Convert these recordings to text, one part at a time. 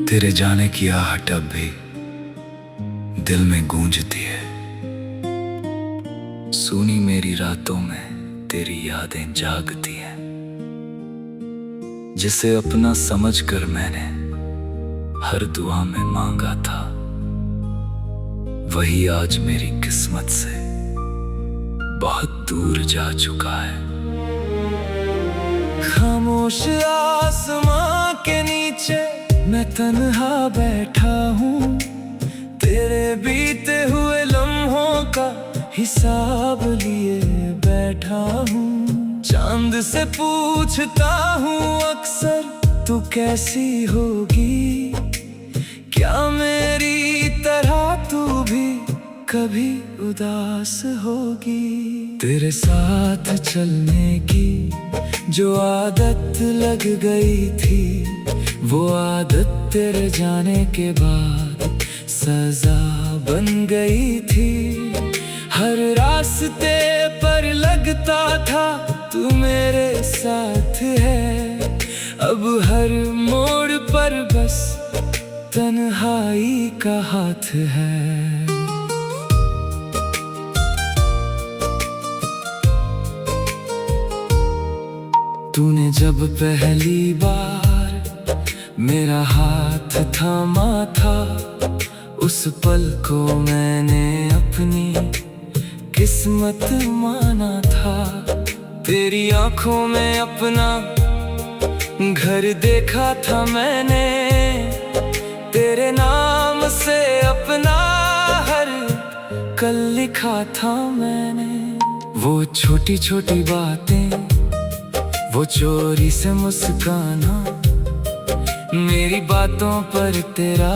तेरे जाने की आहट अब भी दिल में गूंजती है। सुनी मेरी रातों में तेरी यादें जागती हैं। जिसे अपना समझकर मैंने हर दुआ में मांगा था, वही आज मेरी किस्मत से बहुत दूर जा चुका है। खामोश आसमां के नीचे मैं तन्हा बैठा हूँ, तेरे बीते हुए लम्हों का हिसाब लिए बैठा हूँ। चांद से पूछता हूँ अक्सर, तू कैसी होगी? क्या मेरी तरह तू भी कभी उदास होगी? तेरे साथ चलने की जो आदत लग गई थी, वो आदत तेरे जाने के बाद सजा बन गई थी। हर रास्ते पर लगता था तू मेरे साथ है, अब हर मोड़ पर बस तन्हाई का हाथ है। तूने जब पहली बार मेरा हाथ थामा था, उस पल को मैंने अपनी किस्मत माना था। तेरी आंखों में अपना घर देखा था मैंने, तेरे नाम से अपना हर कल लिखा था मैंने। वो छोटी छोटी बातें, वो चोरी से मुस्काना, मेरी बातों पर तेरा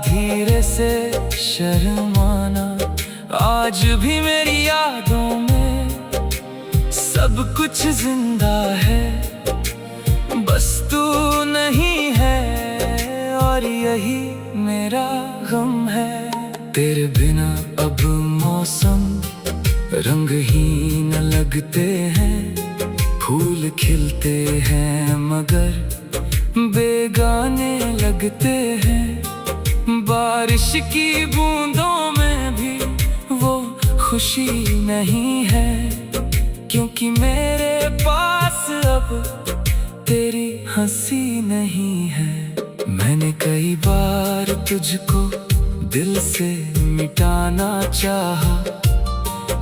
धीरे से शर्माना, आज भी मेरी यादों में सब कुछ जिंदा है। बस तू नहीं है और यही मेरा गम है। तेरे बिना अब मौसम रंगहीन लगते हैं, फूल खिलते हैं मगर बेगाने लगते हैं। बारिश की बूंदों में भी वो खुशी नहीं है, क्योंकि मेरे पास अब तेरी हंसी नहीं है। मैंने कई बार तुझको दिल से मिटाना चाहा,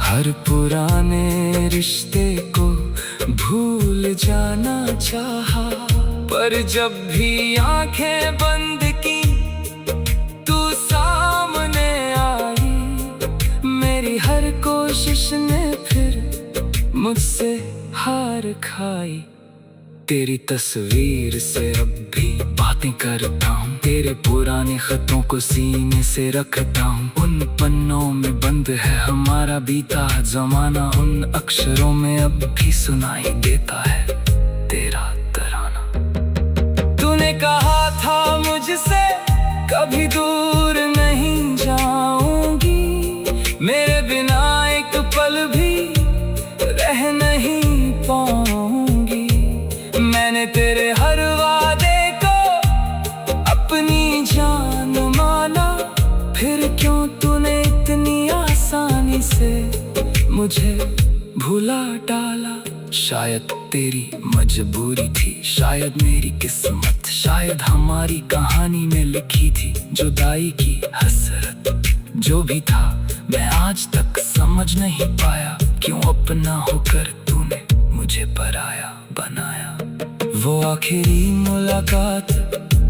हर पुराने रिश्ते को भूल जाना चाहा, पर जब भी आंखें बंद की तू सामने आई। मेरी हर कोशिश ने फिर मुझसे हार खाई। तेरी तस्वीर से अब भी बातें करता हूँ, तेरे पुराने खतों को सीने से रखता हूँ। उन पन्नों में बंद है हमारा बीता जमाना, उन अक्षरों में अब भी सुनाई देता है तेरा तराना। तूने कहा था मुझसे कभी दूर नहीं जाऊंगी, मेरे बिना एक पल भी रह नहीं पाऊंगी। मैंने तेरे हर वादे को अपनी जान माना, फिर क्यों तूने इतनी आसानी से मुझे भुला डाला? शायद तेरी मजबूरी थी, शायद मेरी किस्मत, शायद हमारी कहानी में लिखी थी जुदाई की हसरत। जो भी था मैं आज तक समझ नहीं पाया, क्यों अपना होकर तूने मुझे पराया बनाया। वो आखिरी मुलाकात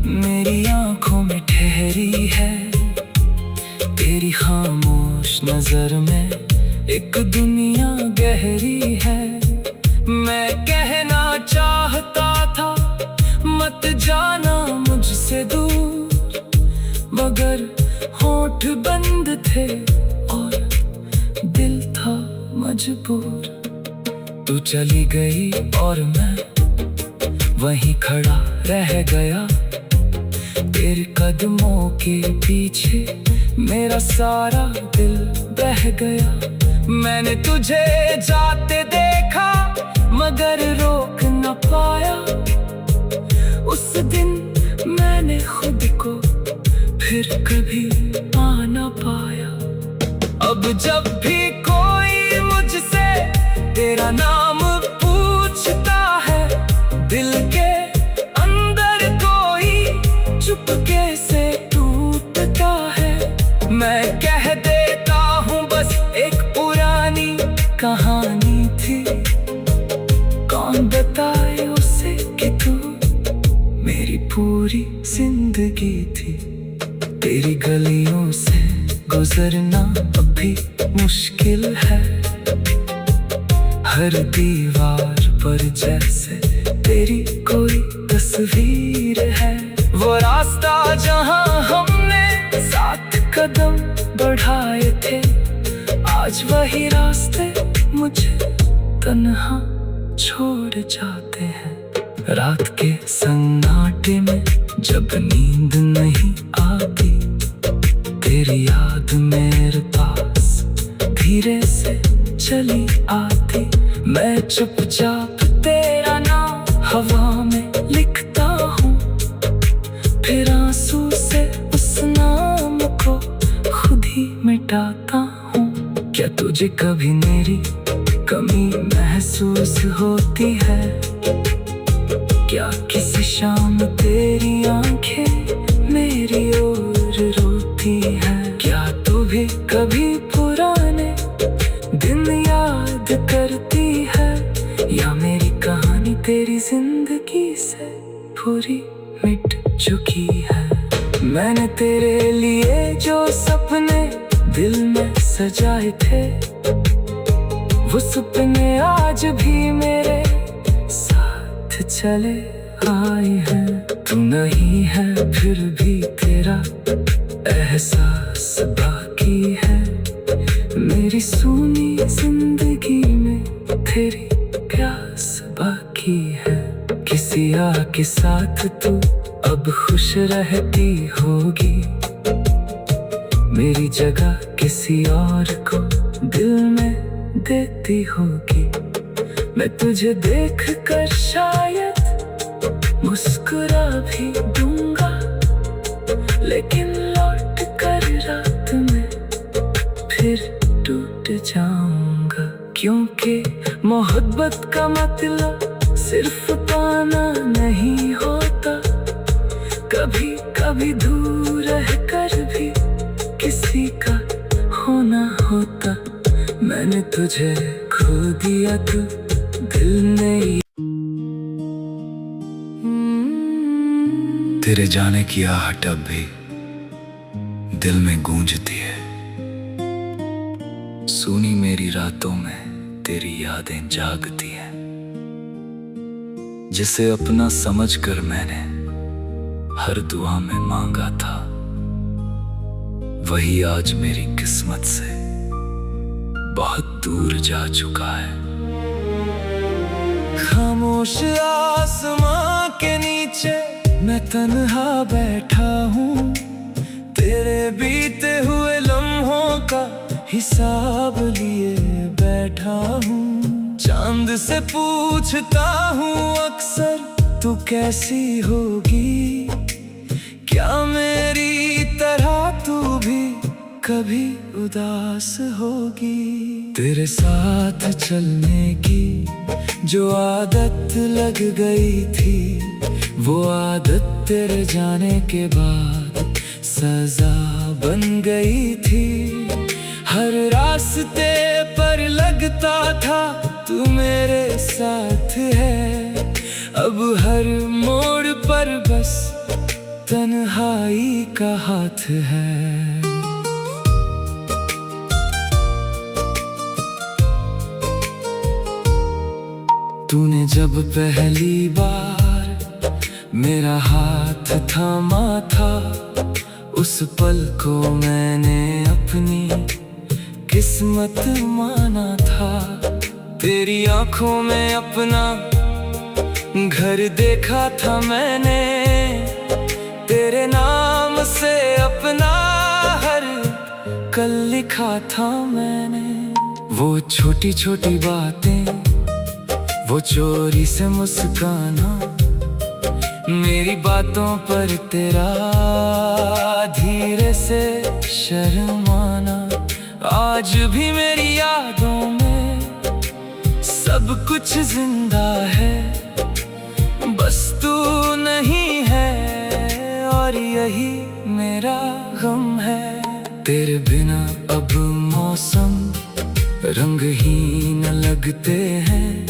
मेरी आंखों में ठहरी है, तेरी खामोश नजर में एक दुनिया गहरी है। मैं कहना चाहता था मत जाना मुझसे दूर, मगर होंठ बंद थे और दिल था मजबूर। तू चली गई और मैं वहीं खड़ा रह गया, तेरे कदमों के पीछे मेरा सारा दिल बह गया। मैंने तुझे जाते देखा मगर रोक ना अब जब भी कोई मुझसे तेरा नाम पूछता है, दिल के अंदर कोई चुपके से टूटता है। मैं कह देता हूँ बस एक पुरानी कहानी थी, कौन बताए उसे कि तू मेरी पूरी जिंदगी थी। तेरी गलियों से गुजरना अभी मुश्किल है, हर दीवार पर जैसे तेरी कोई तस्वीर है। वो रास्ता जहां हमने साथ कदम बढ़ाए थे, आज वही रास्ते मुझे तन्हा छोड़ जाते हैं। रात के सन्नाटे में जब नींद नहीं आती, तेरी याद मेरे पास धीरे से चली आती। मैं चुपचाप तेरा नाम हवा में लिखता हूँ, फिर आंसू से उस नाम को खुद ही मिटाता हूँ। क्या तुझे कभी मेरी कमी महसूस होती है? क्या किसी शाम तेरी आंखें मेरी ओर रोती है? क्या तू भी कभी पुराने दिन याद करती है, या मेरी कहानी तेरी जिंदगी से पूरी मिट चुकी है? मैंने तेरे लिए जो सपने दिल में सजाए थे, वो सपने आज भी मेरे साथ चले आए हैं। तू नहीं है फिर भी तेरा एहसास बाकी है, मेरी सूनी जिंदगी में तेरी प्यास बाकी है। किसी और के साथ तू अब खुश रहती होगी, मेरी जगह किसी और को दिल में देती होगी। मैं तुझे देख कर शायद मुस्कुरा भी दूंगा, लेकिन लौट कर रात में फिर टूट जाऊंगा। क्योंकि मोहब्बत का मतलब सिर्फ पाना नहीं होता, कभी कभी दूर रह कर भी किसी का होना होता। मैंने तुझे खो दिया तो दिल नहीं। तेरे जाने की आहट अब भी दिल में गूंजती है। सुनी मेरी रातों में तेरी यादें जागती हैं। जिसे अपना समझकर मैंने हर दुआ में मांगा था, वही आज मेरी किस्मत से बहुत दूर जा चुका है। खामोश आसमां के नीचे मैं तन्हा बैठा हूँ, तेरे बीते हुए लम्हों का हिसाब लिए बैठा हूँ। चांद से पूछता हूँ अक्सर तू कैसी होगी, क्या मेरी तरह तू भी कभी उदास होगी। तेरे साथ चलने की जो आदत लग गई थी, वो आदत तेरे जाने के बाद सजा बन गई थी। हर रास्ते पर लगता था तू मेरे साथ है, अब हर मोड़ पर बस तन्हाई का हाथ है। तूने जब पहली बार मेरा हाथ थामा था, उस पल को मैंने अपनी किस्मत माना था। तेरी आंखों में अपना घर देखा था मैंने, तेरे नाम से अपना हर कल लिखा था मैंने। वो छोटी छोटी बातें, वो चोरी से मुस्काना, मेरी बातों पर तेरा धीरे से शर्माना, आज भी मेरी यादों में सब कुछ जिंदा है, बस तू नहीं है और यही मेरा गम है। तेरे बिना अब मौसम रंगहीन लगते हैं,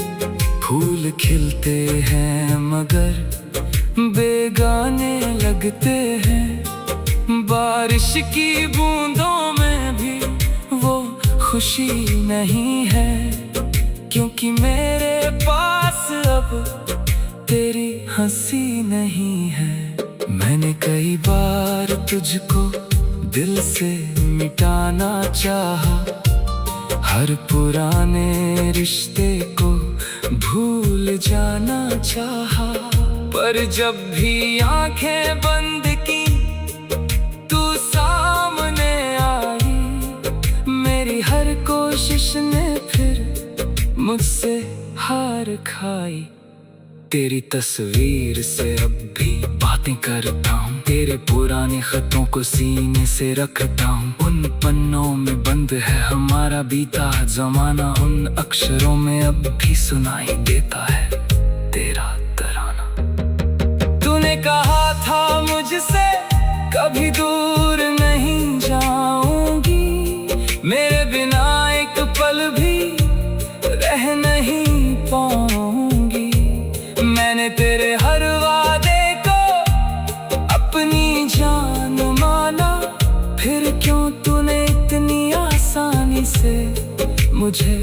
फूल खिलते हैं मगर बेगाने लगते हैं। बारिश की बूंदों में भी वो खुशी नहीं है, क्योंकि मेरे पास अब तेरी हंसी नहीं है। मैंने कई बार तुझको दिल से मिटाना चाहा, हर पुराने रिश्ते को भूल जाना चाहा, पर जब भी आंखें बंद की तू सामने आई, मेरी हर कोशिश ने फिर मुझसे हार खाई। तेरी तस्वीर से अब भी बातें करता हूँ, तेरे पुराने खतों को सीने से रखता हूँ। उन पन्नों में बंद है हमारा बीता जमाना, उन अक्षरों में अब भी सुनाई देता है तेरा तराना। तूने कहा था मुझसे कभी दूर नहीं जाऊंगी, मेरे बिना एक पल भी रह नहीं पाऊंगी। मैंने तेरे हर वादे को अपनी जान माना, फिर क्यों तूने इतनी आसानी से मुझे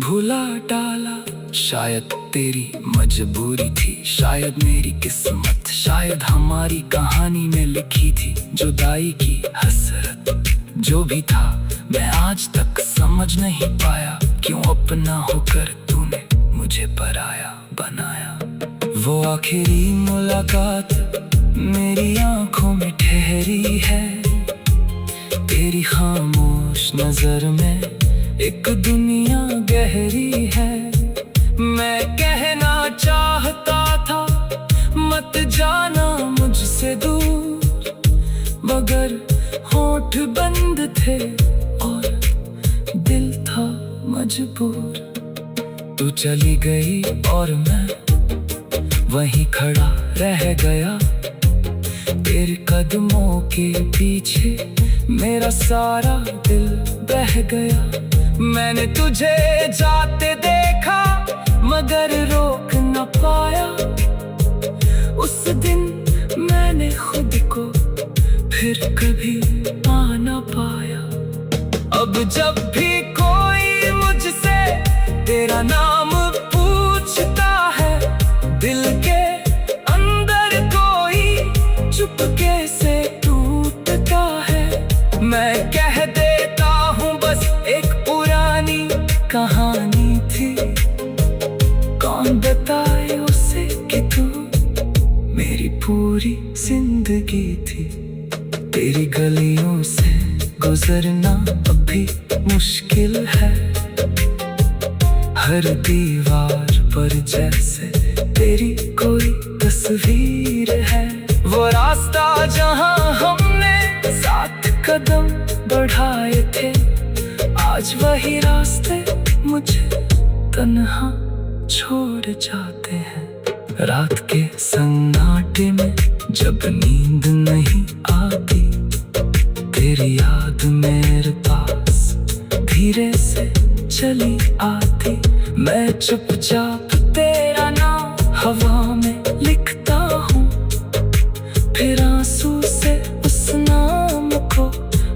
भुला डाला। शायद तेरी मजबूरी थी, शायद मेरी किस्मत, शायद हमारी कहानी में लिखी थी जुदाई की हसरत। जो भी था मैं आज तक समझ नहीं पाया, क्यों अपना होकर तूने मुझे पराया बनाया। वो आखिरी मुलाकात मेरी आंखों में ठहरी है, तेरी खामोश नजर में एक दुनिया गहरी है। मैं कहना चाहता था मत जाना मुझसे दूर, मगर होंठ बंद थे और दिल था मजबूर। तू चली गई और मैं वहीं खड़ा रह गया, तेरे कदमों के पीछे मेरा सारा दिल बह गया। मैंने तुझे जाते देखा मगर रोक न पाया, उस दिन मैंने खुद को फिर कभी पा न पाया। अब जब भी कोई मुझसे तेरा नाम पूछता है, दिल के अंदर कोई चुपके से टूटता है। मैं कह देता हूँ बस एक पुरानी कहानी थी, कौन बताए उसे कि तू मेरी पूरी जिंदगी थी। तेरी गलियों से गुजरना अभी मुश्किल है, हर दीवार पर जैसे तेरी कोई तस्वीर है। वो रास्ता जहां हमने साथ कदम बढ़ाए थे, आज वही रास्ते मुझे तन्हा छोड़ जाते हैं। रात के सन्नाटे में जब नींद नहीं आती, तेरी याद मेरे पास धीरे से चली आती। मैं चुपचाप तेरा नाम हवा में लिखता हूँ, फिर आंसू से उस नाम को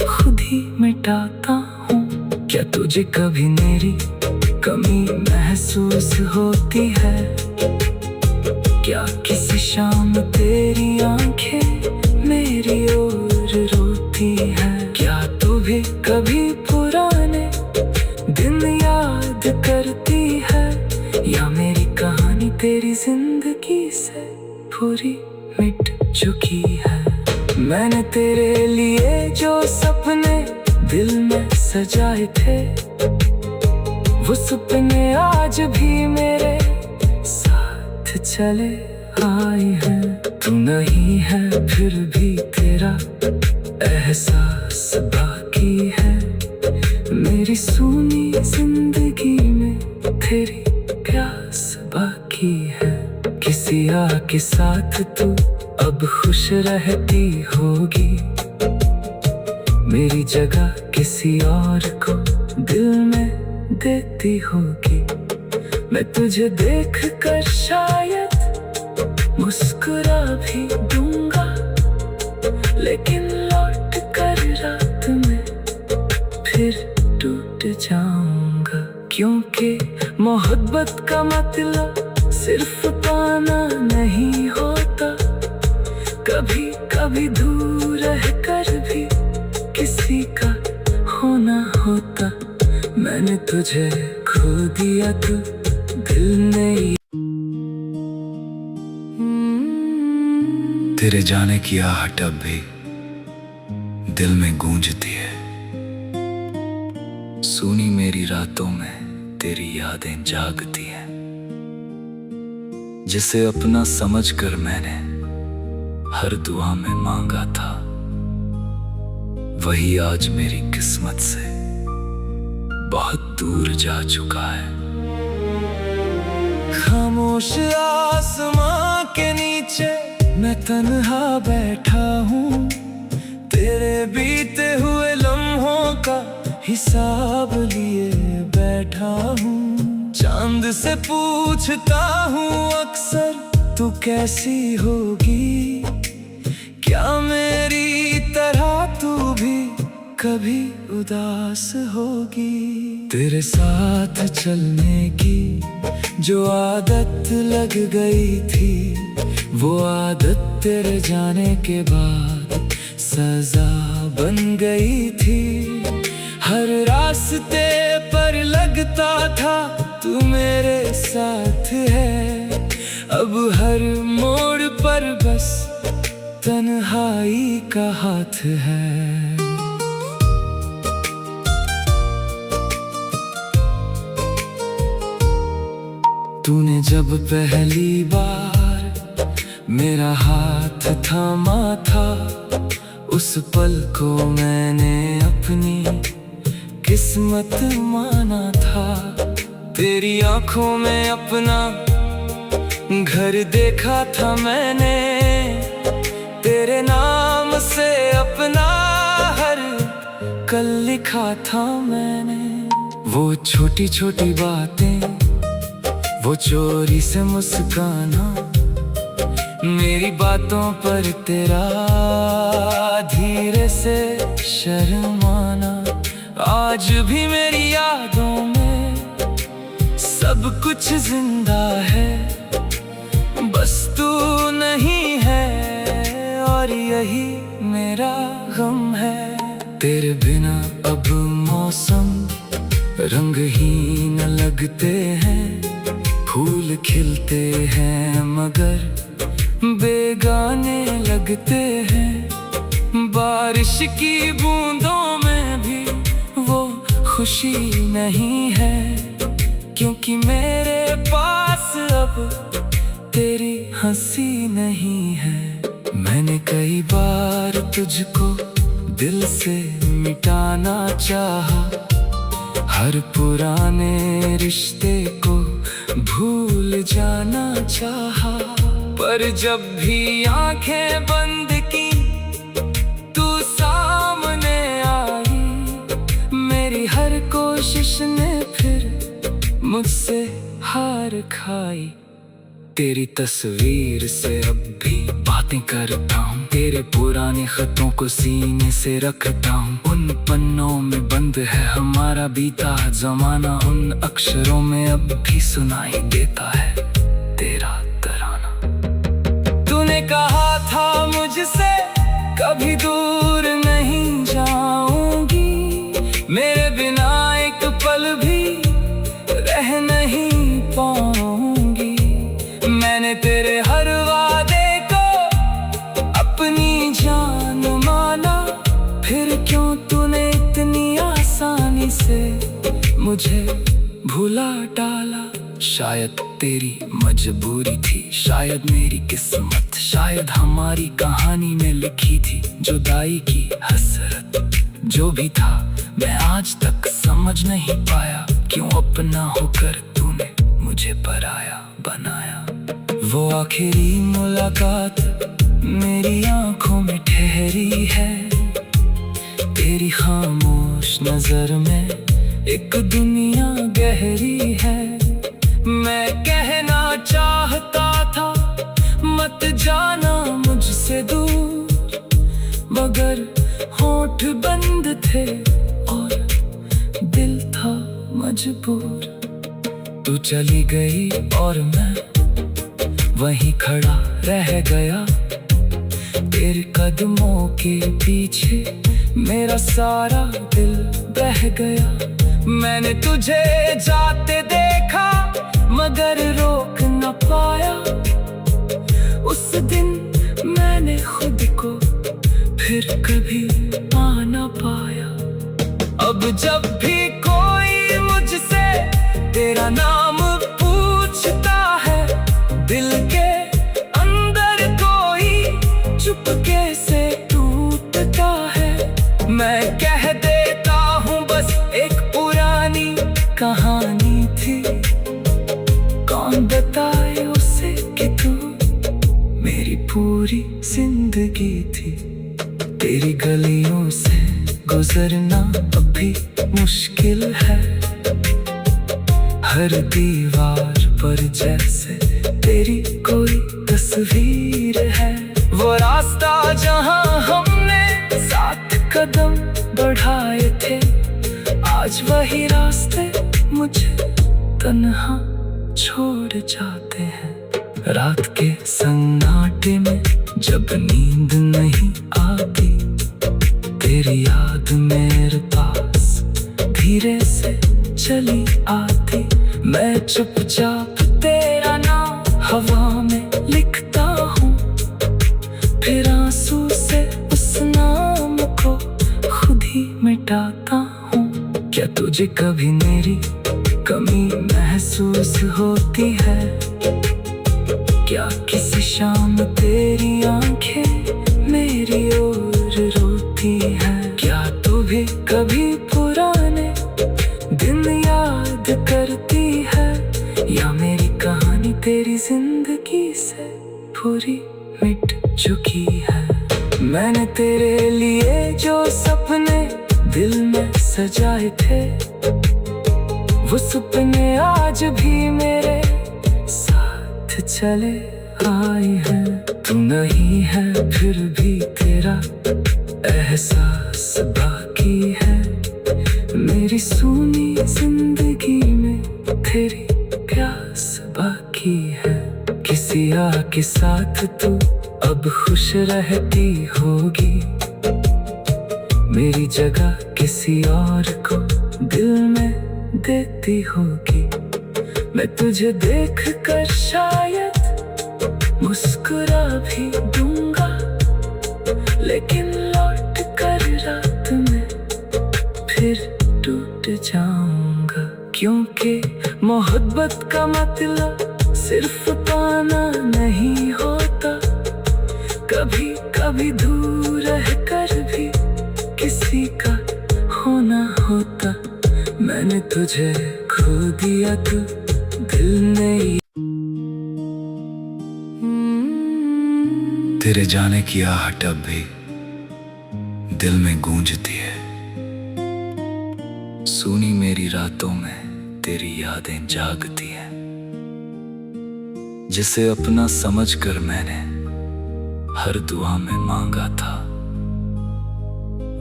खुद ही मिटाता हूँ। क्या तुझे कभी मेरी कमी महसूस होती है? क्या किसी शाम तेरी आंखें मेरी ओर रोती है? क्या तू भी कभी पुराने दिन याद करती है, या मेरी कहानी तेरी जिंदगी से पूरी मिट चुकी है? मैंने तेरे लिए जो सपने दिल में सजाए थे, वो सपने आज भी मेरे साथ चले आए हैं। तू नहीं है फिर भी तेरा एहसास बाकी है, मेरी सूनी जिंदगी में तेरी प्यास बाकी है। किसी के साथ तू अब खुश रहती होगी, मेरी जगह किसी और को दिल में देती होगी। मैं तुझे देख कर शायद मुस्कुरा भी दूंगा, लेकिन लौट कर रात में फिर टूट जाऊंगा। क्योंकि मोहब्बत का मतलब सिर्फ पाना नहीं होता, कभी कभी दूर रह कर भी किसी का होना होता। मैंने तुझे खो दिया तो दिल नहीं। तेरे जाने की आहट अब भी दिल में गूंजती है। सुनी मेरी रातों में तेरी यादें जागती हैं। जिसे अपना समझकर मैंने हर दुआ में मांगा था, वही आज मेरी किस्मत से बहुत दूर जा चुका है। खामोश आसमां के नीचे मैं तन्हा बैठा हूँ, तेरे बीते हुए लम्हों का हिसाब लिए बैठा हूँ। चांद से पूछता हूँ अक्सर तू कैसी होगी, क्या मेरी तरह तू भी कभी उदास होगी। तेरे साथ चलने की जो आदत लग गई थी, वो आदत तेरे जाने के बाद सजा बन गई थी। हर रास्ते पर लगता था तू मेरे साथ है, अब हर मोड़ पर बस तन्हाई का हाथ है। तूने जब पहली बार मेरा हाथ थामा था, उस पल को मैंने अपनी किस्मत माना था। तेरी आंखों में अपना घर देखा था मैंने, तेरे नाम से अपना हर कल लिखा था मैंने। वो छोटी छोटी बातें, वो चोरी से मुस्काना, मेरी बातों पर तेरा धीरे से शर्माना, आज भी मेरी यादों में सब कुछ जिंदा है। बस तू नहीं है और यही मेरा गम है। तेरे बिना अब मौसम रंगहीन लगते हैं, फूल खिलते हैं मगर बेगाने लगते हैं। बारिश की बूंदों में भी वो खुशी नहीं है, क्योंकि मेरे पास अब तेरी हंसी नहीं है। मैंने कई बार तुझको दिल से मिटाना चाहा, हर पुराने रिश्ते को भूल जाना चाहा, पर जब भी आंखें बंद की तू सामने आई, मेरी हर कोशिश ने फिर मुझसे हार खाई। तेरी तस्वीर से अब भी बातें करता हूँ, तेरे पुराने खतों को सीने से रखता हूँ। उन पन्नों में बंद है हमारा बीता जमाना, उन अक्षरों में अब भी सुनाई देता है तेरा तराना। तूने कहा था मुझसे कभी दूर नहीं जाऊंगी, मेरे बिना एक पल भी रह नहीं पाऊंगी। मैंने तेरे हर वादे को अपनी जान माना, फिर क्यों तूने इतनी आसानी से मुझे भुला डाला। शायद तेरी मजबूरी थी, शायद मेरी किस्मत, शायद हमारी कहानी में लिखी थी जुदाई की हसरत। जो भी था मैं आज तक समझ नहीं पाया क्यों अपना होकर तूने मुझे पराया बनाया। वो आखिरी मुलाकात मेरी आंखों में ठहरी है, तेरी खामोश नजर में एक दुनिया गहरी है। मैं कहना चाहता था मत जाना मुझसे दूर, मगर होंठ बंद थे और दिल था मजबूर। तू चली गई और मैं वहीं खड़ा रह गया, तेरे कदमों के पीछे मेरा सारा दिल बह गया। मैंने तुझे जाते देखा मगर रोक न पाया, उस दिन मैंने खुद को फिर कभी पा न पाया। अब जब भी कोई मुझसे तेरा नाम पूछता है, दिल के अंदर कोई चुपके से टूटता है। मैं कह देता हूँ बस एक पुरानी कहानी थी, कौन बताए उसे कि तू मेरी पूरी जिंदगी थी। तेरी गलियों से गुजरना अभी मुश्किल है, हर दीवार पर जैसे तेरी कोई तस्वीर है। वो रास्ता जहां हमने साथ कदम बढ़ाए थे, आज वही रास्ते मुझे तन्हा छोड़ जाते हैं। रात के सन्नाटे में जब नींद नहीं आती, तेरी याद मेरे पास धीरे से चली आती। मैं चुपचाप तेरा नाम हवा में लिखता हूँ, फिर आंसू से उस नाम को खुद ही मिटाता हूँ। क्या तुझे कभी मेरी कमी महसूस होती है? क्या किसी शाम तेरी आंखें मेरी ओर रोती है? क्या तू भी कभी पुराने दिन याद करती है, या मेरी कहानी तेरी जिंदगी से पूरी मिट चुकी है? मैंने तेरे लिए जो सपने दिल में सजाए थे, वो सपने आज भी मेरे साथ चले आए हैं। तू नहीं है फिर भी तेरा एहसास बाकी है, मेरी सूनी जिंदगी में तेरी प्यास बाकी है। किसी और के साथ तू अब खुश रहती होगी, मेरी जगह किसी और को दिल में देती होगी। मैं तुझे देख कर शायद मुस्कुरा भी दूंगा, लेकिन लौट कर रात में फिर टूट जाऊंगा। क्योंकि मोहब्बत का मतलब सिर्फ पाना नहीं होता, कभी कभी दूर रहकर भी किसी का होना होता। मैंने तुझे खो दिया तो दिल नहीं। तेरे जाने की आहट अब भी दिल में गूंजती है, सुनी मेरी रातों में तेरी यादें जागती हैं। जिसे अपना समझकर मैंने हर दुआ में मांगा था,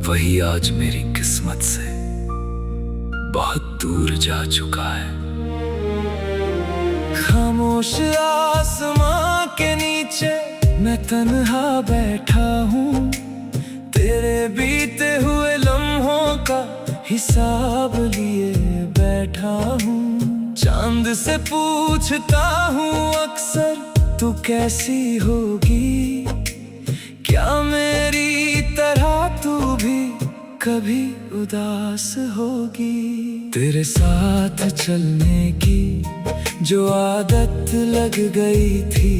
वही आज मेरी किस्मत से बहुत दूर जा चुका है। खामोश आसमां के नीचे मैं तन्हा बैठा हूँ, तेरे बीते हुए लम्हों का हिसाब लिए बैठा हूँ। चांद से पूछता हूँ अक्सर तू कैसी होगी, क्या मेरी तरह तू भी कभी उदास होगी। तेरे साथ चलने की जो आदत लग गई थी,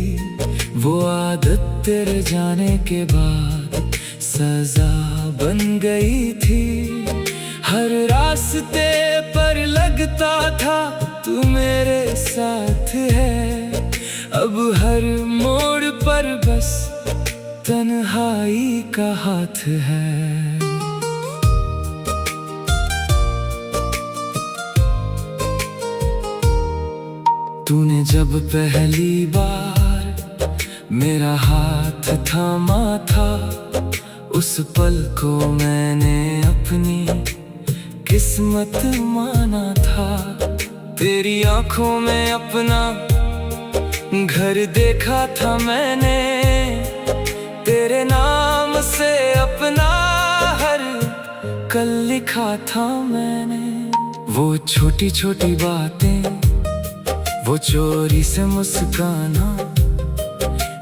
वो आदत तेरे जाने के बाद सजा बन गई थी। हर रास्ते पर लगता था तू मेरे साथ है। अब हर मोड़ पर बस तन्हाई का हाथ है। तूने जब पहली बार मेरा हाथ थामा था, उस पल को मैंने अपनी किस्मत माना था। तेरी आंखों में अपना घर देखा था मैंने, तेरे नाम से अपना हर कल लिखा था मैंने। वो छोटी छोटी बातें, वो चोरी से मुस्काना,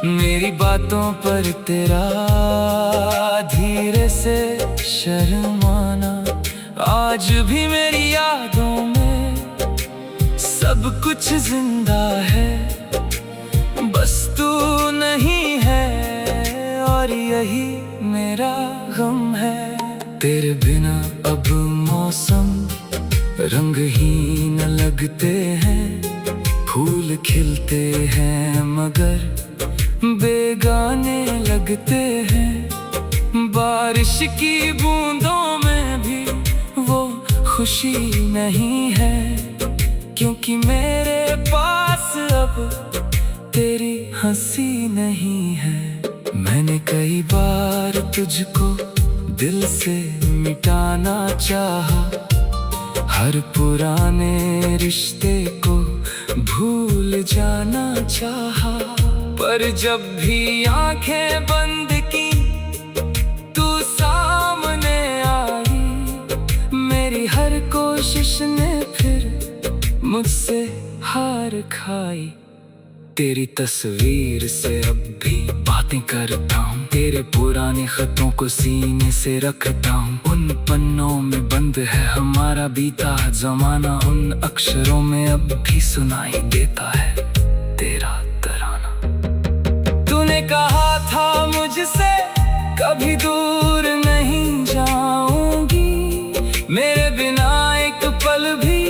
मेरी बातों पर तेरा धीरे से शर्माना, आज भी मेरी यादों में सब कुछ जिंदा है। बस तू नहीं है और यही मेरा गम है। तेरे बिना अब मौसम रंगहीन लगते हैं, फूल खिलते हैं मगर बेगाने लगते हैं। बारिश की बूंदों में भी वो खुशी नहीं है, क्योंकि मेरे पास अब तेरी हंसी नहीं है। मैंने कई बार तुझको दिल से मिटाना चाहा, हर पुराने रिश्ते को भूल जाना चाहा, पर जब भी आंखें बंद की तू सामने आई, मेरी हर कोशिश ने फिर मुझसे हार खाई। तेरी तस्वीर से अब भी बातें करता हूँ, तेरे पुराने खतों को सीने से रखता हूँ। उन पन्नों में बंद है हमारा बीता जमाना, उन अक्षरों में अब भी सुनाई देता है तेरा तराना। तूने कहा था मुझसे कभी दूर नहीं जाऊंगी, मेरे बिना एक पल भी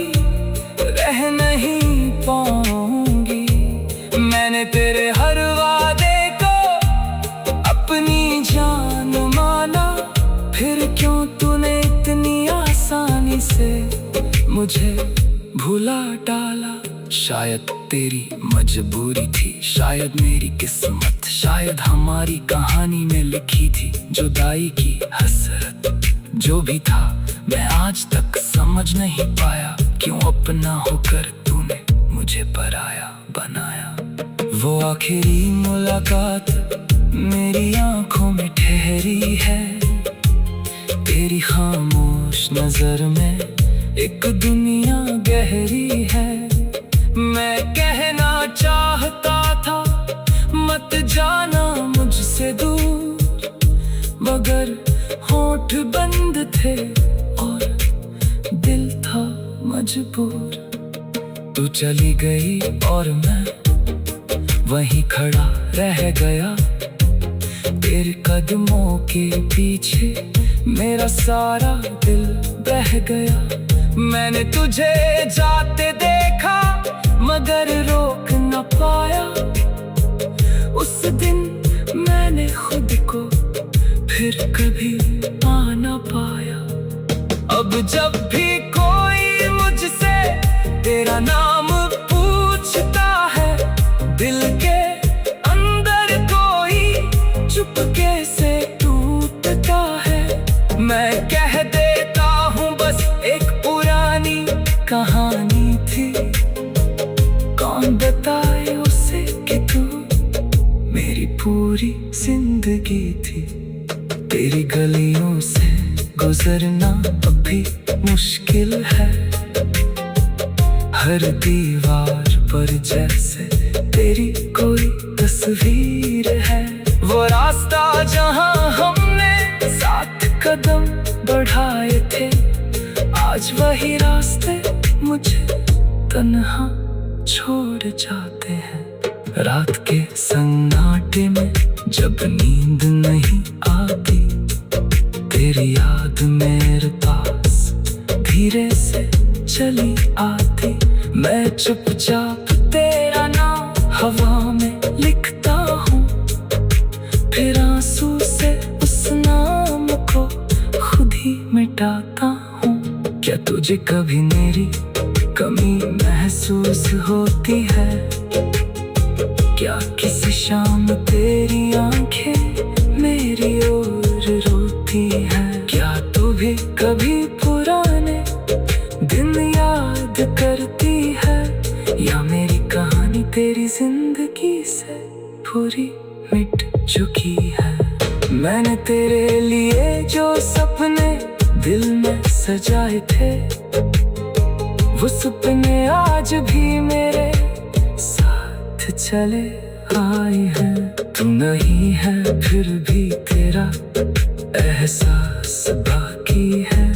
रह नहीं पाऊंगी। मैंने तेरे हर वादे को अपनी जान माना, फिर क्यों तूने इतनी आसानी से मुझे भुला डाला। शायद तेरी मजबूरी थी, शायद मेरी किस्मत, शायद हमारी कहानी में लिखी थी जुदाई की हसरत। जो भी था मैं आज तक समझ नहीं पाया, क्यों अपना होकर तूने मुझे पराया बनाया। वो आखिरी मुलाकात मेरी आंखों में ठहरी है, तेरी खामोश नजर में एक दुनिया गहरी है। मैं कहना चाहता था मत जाना मुझसे दूर, मगर होंठ बंद थे और दिल था मजबूर। तू चली गई और मैं वहीं खड़ा रह गया, तेरे कदमों के पीछे मेरा सारा दिल बह गया। मैंने तुझे जाते देखा मगर रोक न पाया, उस दिन मैंने खुद को फिर कभी पा न पाया। अब जब भी कोई मुझसे तेरा नाम पूछता है, दिल के अंदर कोई चुपके से टूटता है। मैं कह देता हूँ बस एक पुरानी कहानी थी, कौन बताए उसे कि तू मेरी पूरी जिंदगी थी। तेरी गलियों से गुजरना अभी मुश्किल है, हर दीवार पर जैसे तेरी कोई तस्वीर है। वो रास्ता जहां हमने साथ कदम बढ़ाए थे, आज वही रास्ते मुझे तन्हा छोड़ जाते हैं। रात के सन्नाटे में जब नींद नहीं आती, तेरी याद मेरे पास धीरे से चली आती, मैं चुपचाप तेरा नाम हवा में लिखता हूँ, फिर आंसू से उस नाम को खुद ही मिटाता हूँ। क्या तुझे कभी मेरी कमी महसूस होती है? क्या किसी शाम तेरी आंखें मेरी ओर रोती है? क्या तू भी कभी पुराने दिन याद करती है, या मेरी कहानी तेरी जिंदगी से पूरी मिट चुकी है? मैंने तेरे लिए जो सपने दिल में सजाए थे, वो सपने आज भी मेरे साथ चले आए हैं। तू नहीं है फिर भी तेरा एहसास बाकी है,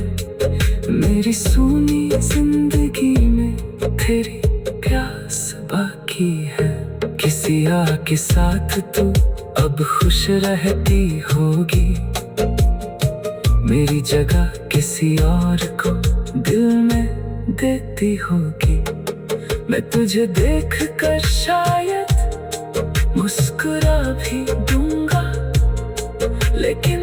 मेरी सूनी जिंदगी में तेरी प्यास बाकी है। किसी और के साथ तू अब खुश रहती होगी, मेरी जगह किसी और को दिल में देती होगी। मैं तुझे देख कर शायद मुस्कुरा भी दूंगा, लेकिन